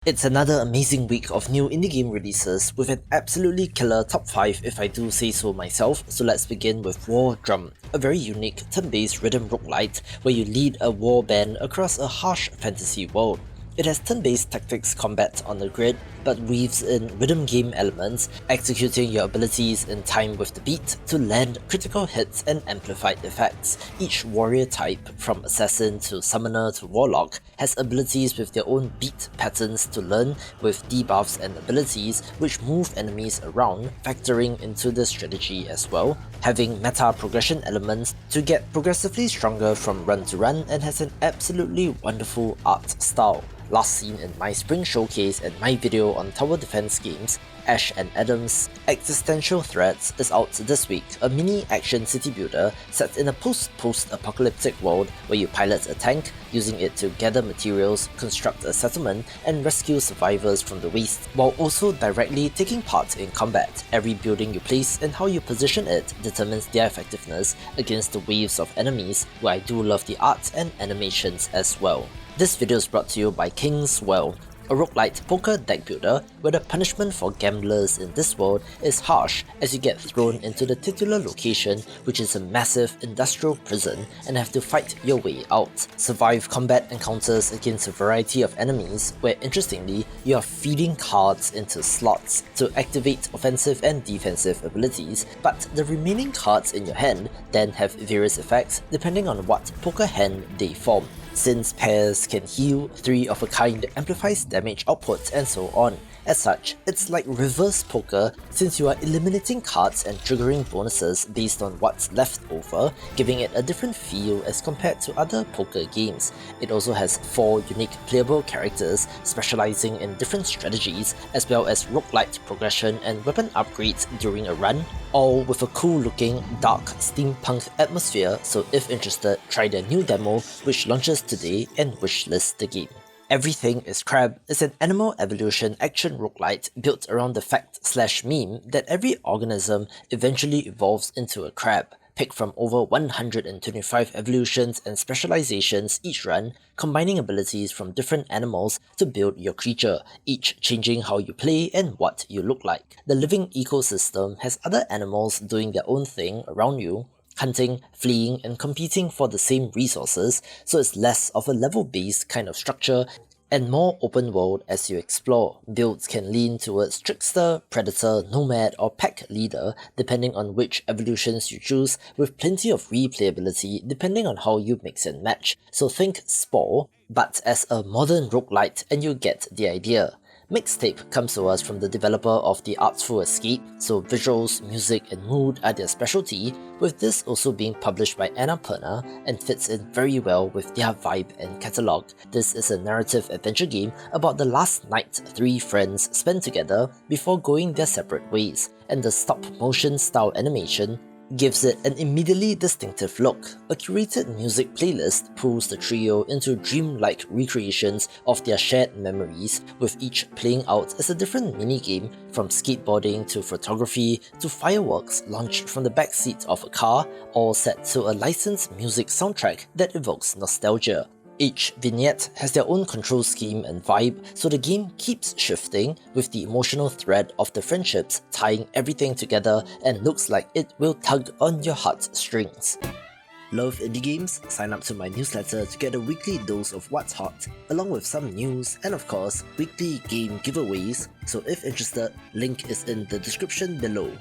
It's another amazing week of new indie game releases with an absolutely killer top 5 if I do say so myself, so let's begin with Wardrum, a very unique turn-based rhythm roguelite where you lead a war band across a harsh fantasy world. It has turn-based tactics combat on the grid, but weaves in rhythm game elements, executing your abilities in time with the beat to land critical hits and amplified effects. Each warrior type, from assassin to summoner to warlock, has abilities with their own beat patterns to learn, with debuffs and abilities which move enemies around, factoring into the strategy as well, having meta progression elements to get progressively stronger from run to run, and has an absolutely wonderful art style. Last seen in my spring showcase and my video on tower defense games, Ash and Adam's Existential Threats is out this week, a mini action city builder set in a post-apocalyptic world where you pilot a tank, using it to gather materials, construct a settlement, and rescue survivors from the waste, while also directly taking part in combat. Every building you place and how you position it determines their effectiveness against the waves of enemies, where I do love the art and animations as well. This video is brought to you by King's Well, a roguelite poker deck builder where the punishment for gamblers in this world is harsh as you get thrown into the titular location, which is a massive industrial prison, and have to fight your way out. Survive combat encounters against a variety of enemies where, interestingly, you are feeding cards into slots to activate offensive and defensive abilities, but the remaining cards in your hand then have various effects depending on what poker hand they form. Since pairs can heal, 3 of a kind amplifies damage output, and so on. As such, it's like reverse poker since you are eliminating cards and triggering bonuses based on what's left over, giving it a different feel as compared to other poker games. It also has 4 unique playable characters specializing in different strategies, as well as roguelite progression and weapon upgrades during a run, all with a cool looking, dark steampunk atmosphere, so if interested, try their new demo which launches today and wishlist the game. Everything is Crab is an animal evolution action roguelite built around the fact/meme that every organism eventually evolves into a crab. Pick from over 125 evolutions and specializations each run, combining abilities from different animals to build your creature, each changing how you play and what you look like. The living ecosystem has other animals doing their own thing around you, hunting, fleeing, and competing for the same resources, so it's less of a level-based kind of structure and more open world as you explore. Builds can lean towards trickster, predator, nomad, or pack leader depending on which evolutions you choose, with plenty of replayability depending on how you mix and match, so think Spore, but as a modern roguelite, and you get the idea. Mixtape comes to us from the developer of The Artful Escape, so visuals, music, and mood are their specialty, with this also being published by Annapurna and fits in very well with their vibe and catalogue. This is a narrative adventure game about the last night 3 friends spend together before going their separate ways, and the stop-motion style animation gives it an immediately distinctive look. A curated music playlist pulls the trio into dreamlike recreations of their shared memories, with each playing out as a different minigame, from skateboarding to photography to fireworks launched from the backseat of a car, all set to a licensed music soundtrack that evokes nostalgia. Each vignette has their own control scheme and vibe, so the game keeps shifting, with the emotional thread of the friendships tying everything together and looks like it will tug on your heartstrings. Love indie games? Sign up to my newsletter to get a weekly dose of what's hot, along with some news and of course, weekly game giveaways, so if interested, link is in the description below.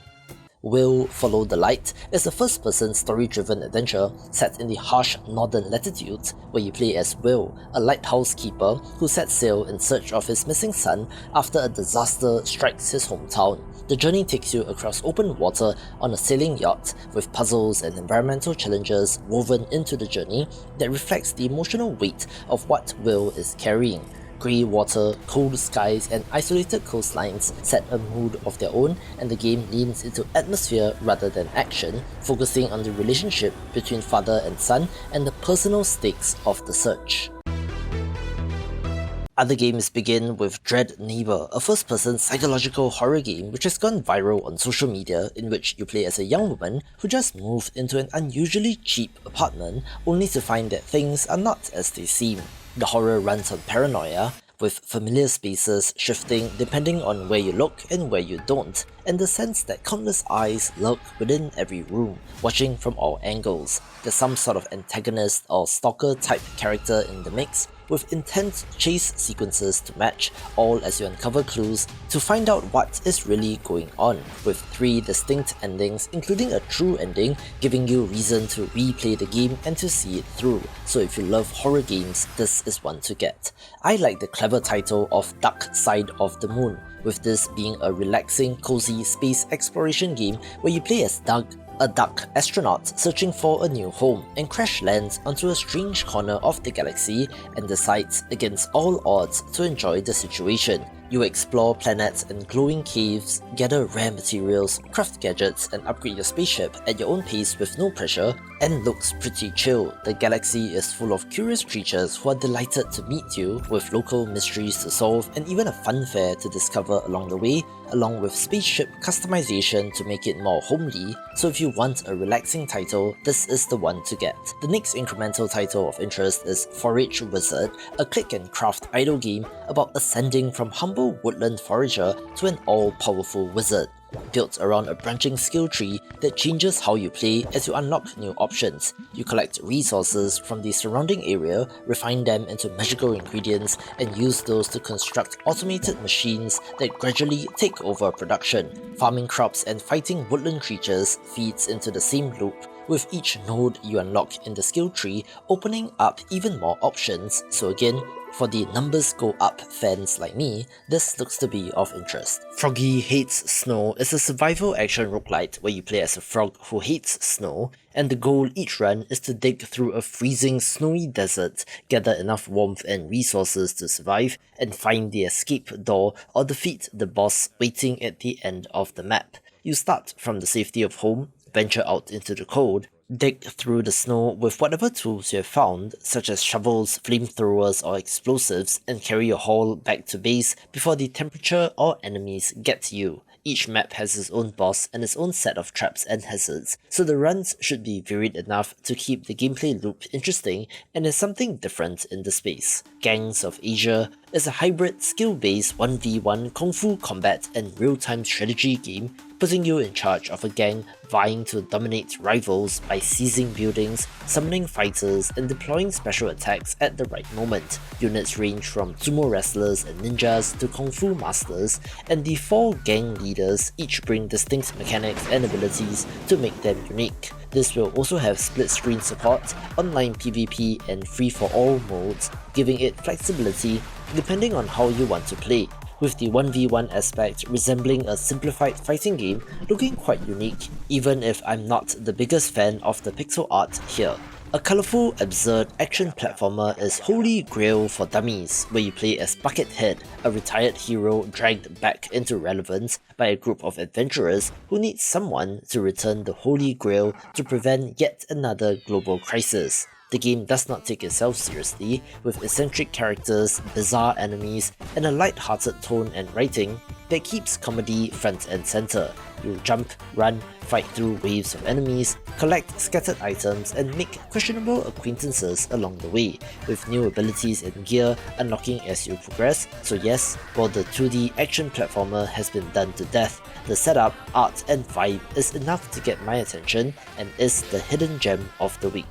Will Follow the Light is a first-person story-driven adventure set in the harsh northern latitudes where you play as Will, a lighthouse keeper who sets sail in search of his missing son after a disaster strikes his hometown. The journey takes you across open water on a sailing yacht, with puzzles and environmental challenges woven into the journey that reflects the emotional weight of what Will is carrying. Grey water, cold skies, and isolated coastlines set a mood of their own, and the game leans into atmosphere rather than action, focusing on the relationship between father and son and the personal stakes of the search. Other games begin with Dread Neighbor, a first-person psychological horror game which has gone viral on social media, in which you play as a young woman who just moved into an unusually cheap apartment only to find that things are not as they seem. The horror runs on paranoia, with familiar spaces shifting depending on where you look and where you don't, and the sense that countless eyes lurk within every room, watching from all angles. There's some sort of antagonist or stalker type character in the mix, with intense chase sequences to match, all as you uncover clues to find out what is really going on, with 3 distinct endings including a true ending giving you reason to replay the game and to see it through. So if you love horror games, this is one to get. I like the clever title of Dark Side of the Moon, with this being a relaxing, cozy space exploration game where you play as Doug, a duck astronaut searching for a new home, and crash lands onto a strange corner of the galaxy and decides against all odds to enjoy the situation. You explore planets and glowing caves, gather rare materials, craft gadgets, and upgrade your spaceship at your own pace with no pressure, and looks pretty chill. The galaxy is full of curious creatures who are delighted to meet you, with local mysteries to solve and even a fun fair to discover along the way, along with spaceship customization to make it more homely. So if you want a relaxing title, this is the one to get. The next incremental title of interest is Forage Wizard, a click and craft idle game about ascending from humble woodland forager to an all-powerful wizard. Built around a branching skill tree that changes how you play as you unlock new options. You collect resources from the surrounding area, refine them into magical ingredients, and use those to construct automated machines that gradually take over production. Farming crops and fighting woodland creatures feeds into the same loop, with each node you unlock in the skill tree opening up even more options. So again, for the numbers go up fans like me, this looks to be of interest. Froggy Hates Snow is a survival action roguelite where you play as a frog who hates snow, and the goal each run is to dig through a freezing snowy desert, gather enough warmth and resources to survive, and find the escape door or defeat the boss waiting at the end of the map. You start from the safety of home, venture out into the cold, dig through the snow with whatever tools you have found, such as shovels, flamethrowers or explosives, and carry your haul back to base before the temperature or enemies get to you. Each map has its own boss and its own set of traps and hazards, so the runs should be varied enough to keep the gameplay loop interesting and is something different in the space. Gangs of Asia is a hybrid skill-based 1v1 kung fu combat and real-time strategy game, putting you in charge of a gang vying to dominate rivals by seizing buildings, summoning fighters, and deploying special attacks at the right moment. Units range from sumo wrestlers and ninjas to kung fu masters, and the 4 gang leaders each bring distinct mechanics and abilities to make them unique. This will also have split screen support, online PvP, and free-for-all modes, giving it flexibility depending on how you want to play, with the 1v1 aspect resembling a simplified fighting game looking quite unique, even if I'm not the biggest fan of the pixel art here. A colourful, absurd action platformer is Holy Grail for Dummies, where you play as Buckethead, a retired hero dragged back into relevance by a group of adventurers who need someone to return the Holy Grail to prevent yet another global crisis. The game does not take itself seriously, with eccentric characters, bizarre enemies, and a light-hearted tone and writing that keeps comedy front and center. You jump, run, fight through waves of enemies, collect scattered items, and make questionable acquaintances along the way, with new abilities and gear unlocking as you progress. So yes, while the 2D action platformer has been done to death, the setup, art, and vibe is enough to get my attention and is the hidden gem of the week.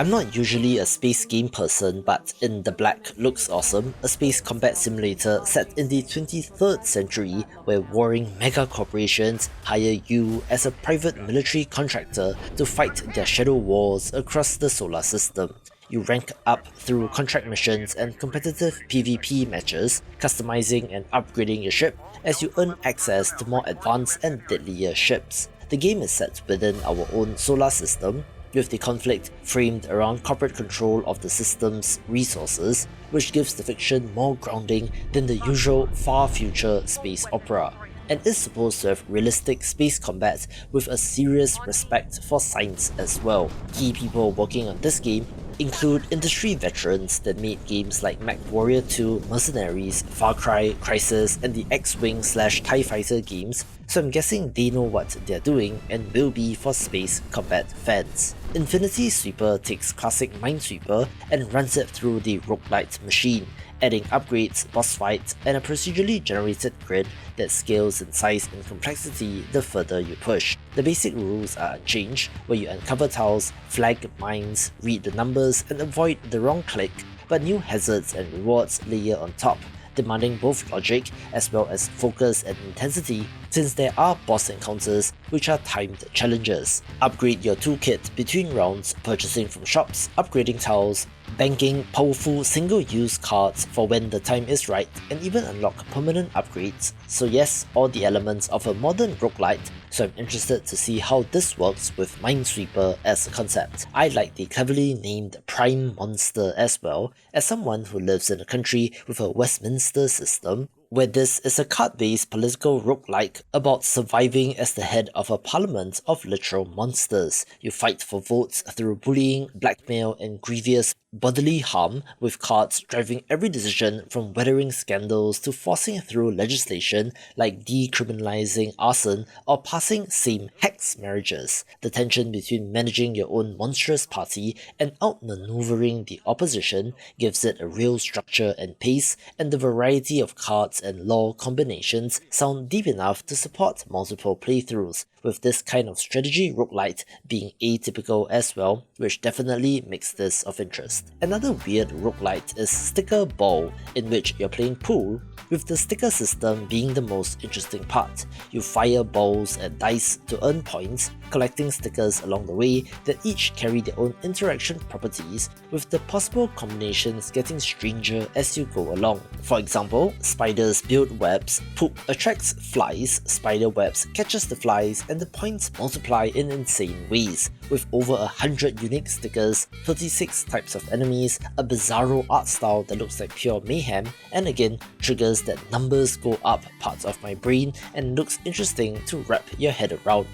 I'm not usually a space game person, but In the Black looks awesome, a space combat simulator set in the 23rd century where warring mega corporations hire you as a private military contractor to fight their shadow wars across the solar system. You rank up through contract missions and competitive PvP matches, customizing and upgrading your ship as you earn access to more advanced and deadlier ships. The game is set within our own solar system, with the conflict framed around corporate control of the system's resources, which gives the fiction more grounding than the usual far-future space opera, and is supposed to have realistic space combat with a serious respect for science as well. Key people working on this game include industry veterans that made games like MechWarrior 2, Mercenaries, Far Cry, Crysis, and the X-Wing/TIE Fighter games, so I'm guessing they know what they're doing and will be for space combat fans. Infinity Sweeper takes classic Minesweeper and runs it through the roguelite machine, adding upgrades, boss fights, and a procedurally generated grid that scales in size and complexity the further you push. The basic rules are unchanged, where you uncover tiles, flag mines, read the numbers, and avoid the wrong click, but new hazards and rewards layer on top, demanding both logic as well as focus and intensity, since there are boss encounters which are timed challenges. Upgrade your toolkit between rounds, purchasing from shops, upgrading tiles, banking powerful single-use cards for when the time is right, and even unlock permanent upgrades. So yes, all the elements of a modern roguelite, so I'm interested to see how this works with Minesweeper as a concept. I like the cleverly named Prime Monster as well, as someone who lives in a country with a Westminster system, where this is a card-based political roguelike about surviving as the head of a parliament of literal monsters. You fight for votes through bullying, blackmail, and grievous bodily harm, with cards driving every decision from weathering scandals to forcing through legislation like decriminalizing arson or passing same-sex marriages. The tension between managing your own monstrous party and outmaneuvering the opposition gives it a real structure and pace, and the variety of cards and lore combinations sound deep enough to support multiple playthroughs, with this kind of strategy roguelite being atypical as well, which definitely makes this of interest. Another weird roguelite is Sticker Ball, in which you're playing pool, with the sticker system being the most interesting part. You fire balls at dice to earn points, collecting stickers along the way that each carry their own interaction properties, with the possible combinations getting stranger as you go along. For example, spiders build webs, poop attracts flies, spider webs catches the flies, and the points multiply in insane ways, with over 100 unique stickers, 36 types of enemies, a bizarro art style that looks like pure mayhem, and again, triggers that numbers go up parts of my brain and looks interesting to wrap your head around.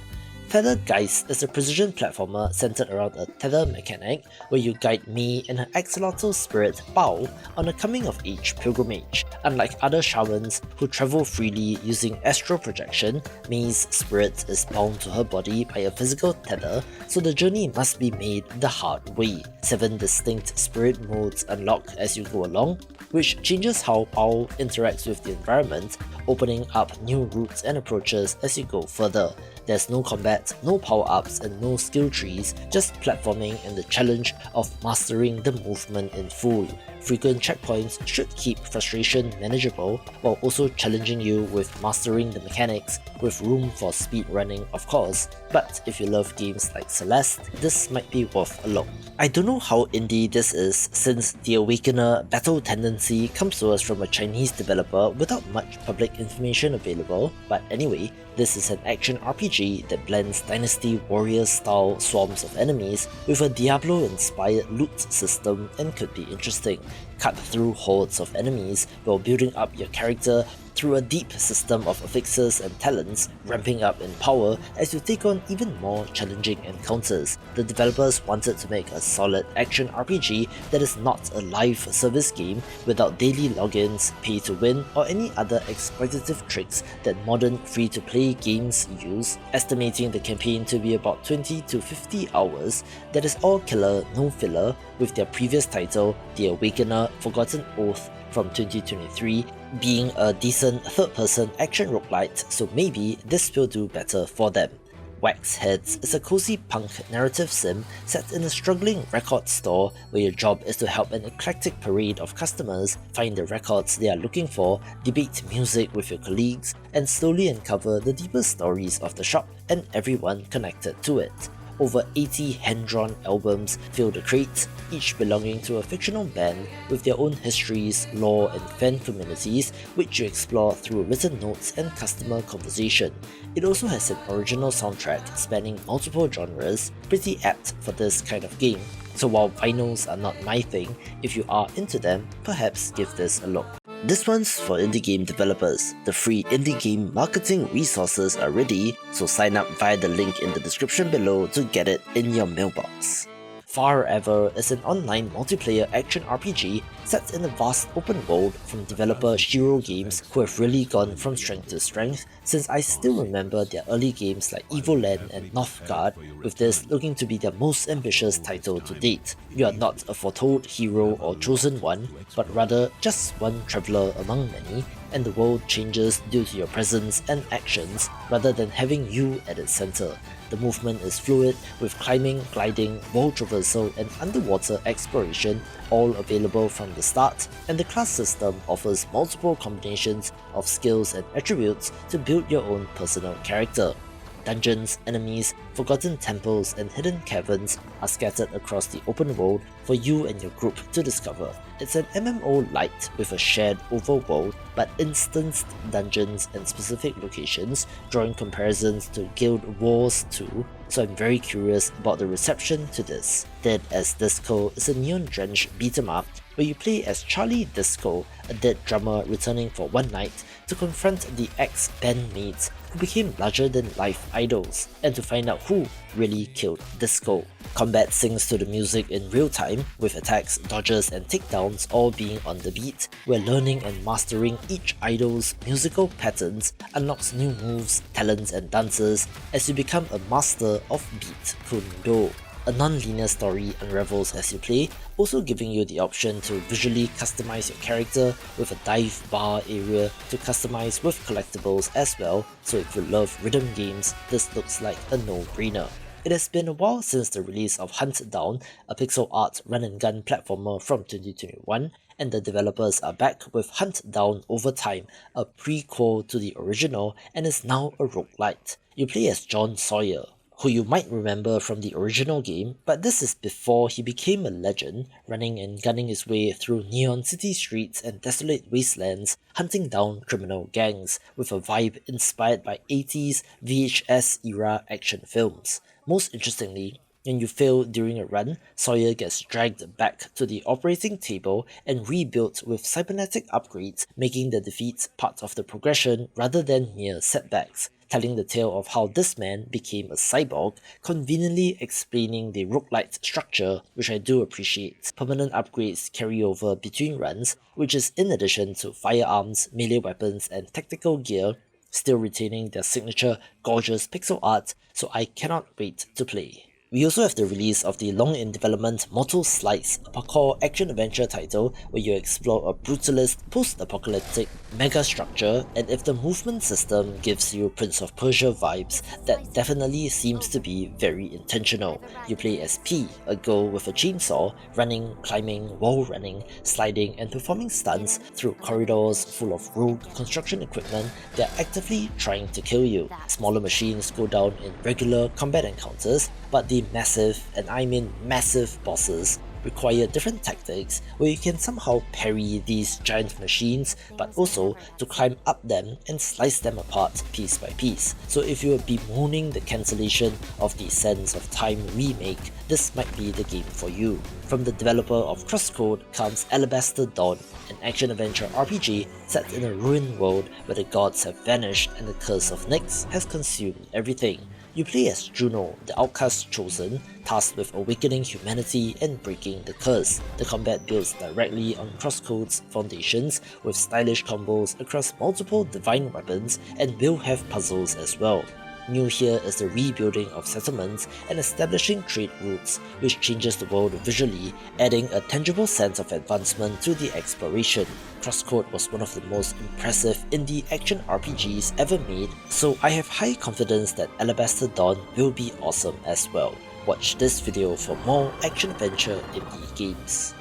TetherGeist is a precision platformer centered around a tether mechanic where you guide me and her axolotl spirit Bao on a coming-of-age pilgrimage. Unlike other shamans who travel freely using astral projection, Mei's spirit is bound to her body by a physical tether, so the journey must be made the hard way. 7 distinct spirit modes unlock as you go along, which changes how Bao interacts with the environment, opening up new routes and approaches as you go further. There's no combat, no power-ups, and no skill trees, just platforming and the challenge of mastering the movement in full. Frequent checkpoints should keep frustration manageable, while also challenging you with mastering the mechanics, with room for speed running of course, but if you love games like Celeste, this might be worth a look. I don't know how indie this is, since the Awakener battle tendency comes to us from a Chinese developer without much public information available, but anyway, this is an action RPG that blends Dynasty Warriors style swarms of enemies with a Diablo-inspired loot system and could be interesting. Cut through hordes of enemies while building up your character through a deep system of affixes and talents, ramping up in power as you take on even more challenging encounters. The developers wanted to make a solid action RPG that is not a live service game without daily logins, pay to win, or any other exploitative tricks that modern free-to-play games use, estimating the campaign to be about 20 to 50 hours. That is all killer, no filler, with their previous title, The Awakener Forgotten Oath, from 2023, being a decent third-person action roguelite, so maybe this will do better for them. Wax Heads is a cozy punk narrative sim set in a struggling record store where your job is to help an eclectic parade of customers find the records they are looking for, debate music with your colleagues, and slowly uncover the deeper stories of the shop and everyone connected to it. Over 80 hand-drawn albums fill the crate, each belonging to a fictional band with their own histories, lore, and fan communities, which you explore through written notes and customer conversation. It also has an original soundtrack spanning multiple genres, pretty apt for this kind of game. So while vinyls are not my thing, if you are into them, perhaps give this a look. This one's for indie game developers. The free indie game marketing resources are ready, so sign up via the link in the description below to get it in your mailbox. Forever is an online multiplayer action RPG set in a vast open world from developer Shiro Games, who have really gone from strength to strength, since I still remember their early games like Evoland and Northgard, with this looking to be their most ambitious title to date. You are not a foretold hero or chosen one, but rather just one traveller among many, and the world changes due to your presence and actions rather than having you at its centre. The movement is fluid, with climbing, gliding, world traversal and underwater exploration all available from the start, and the class system offers multiple combinations of skills and attributes to build your own personal character. Dungeons, enemies, forgotten temples and hidden caverns are scattered across the open world for you and your group to discover. It's an MMO light with a shared overworld, but instanced dungeons and specific locations, drawing comparisons to Guild Wars 2, so I'm very curious about the reception to this. Dead as Disco is a neon-drenched beat-em-up where you play as Charlie Disco, a dead drummer returning for one night to confront the ex-bandmates who became larger-than-life idols, and to find out who really killed Disco. Combat syncs to the music in real time, with attacks, dodges and takedowns all being on the beat, where learning and mastering each idol's musical patterns unlocks new moves, talents and dances as you become a master of Beat Kundo. A non-linear story unravels as you play, also giving you the option to visually customize your character with a dive bar area to customize with collectibles as well, so if you love rhythm games, this looks like a no-brainer. It has been a while since the release of Hunt Down, a pixel art run-and-gun platformer from 2021, and the developers are back with Hunt Down Overtime, a prequel to the original and is now a roguelite. You play as John Sawyer, who you might remember from the original game, but this is before he became a legend, running and gunning his way through neon city streets and desolate wastelands, hunting down criminal gangs, with a vibe inspired by 80s VHS era action films. Most interestingly, when you fail during a run, Sawyer gets dragged back to the operating table and rebuilt with cybernetic upgrades, making the defeats part of the progression rather than mere setbacks, telling the tale of how this man became a cyborg, conveniently explaining the roguelite structure, which I do appreciate. Permanent upgrades carry over between runs, which is in addition to firearms, melee weapons and tactical gear, still retaining their signature gorgeous pixel art, so I cannot wait to play. We also have the release of the long-in-development Mortal Slice, a parkour action-adventure title where you explore a brutalist, post-apocalyptic mega-structure, and if the movement system gives you Prince of Persia vibes, that definitely seems to be very intentional. You play as P, a girl with a chainsaw, running, climbing, wall running, sliding and performing stunts through corridors full of rogue construction equipment that are actively trying to kill you. Smaller machines go down in regular combat encounters, but the massive, and I mean massive bosses require different tactics where you can somehow parry these giant machines, but also to climb up them and slice them apart piece by piece. So if you are bemoaning the cancellation of the Sands of Time remake, this might be the game for you. From the developer of Crosscode comes Alabaster Dawn, an action-adventure RPG set in a ruined world where the gods have vanished and the curse of Nyx has consumed everything. You play as Juno, the outcast chosen, tasked with awakening humanity and breaking the curse. The combat builds directly on Crosscode's foundations, with stylish combos across multiple divine weapons, and will have puzzles as well. New here is the rebuilding of settlements and establishing trade routes, which changes the world visually, adding a tangible sense of advancement to the exploration. Crosscode was one of the most impressive indie action RPGs ever made, so I have high confidence that Alabaster Dawn will be awesome as well. Watch this video for more action-adventure indie games.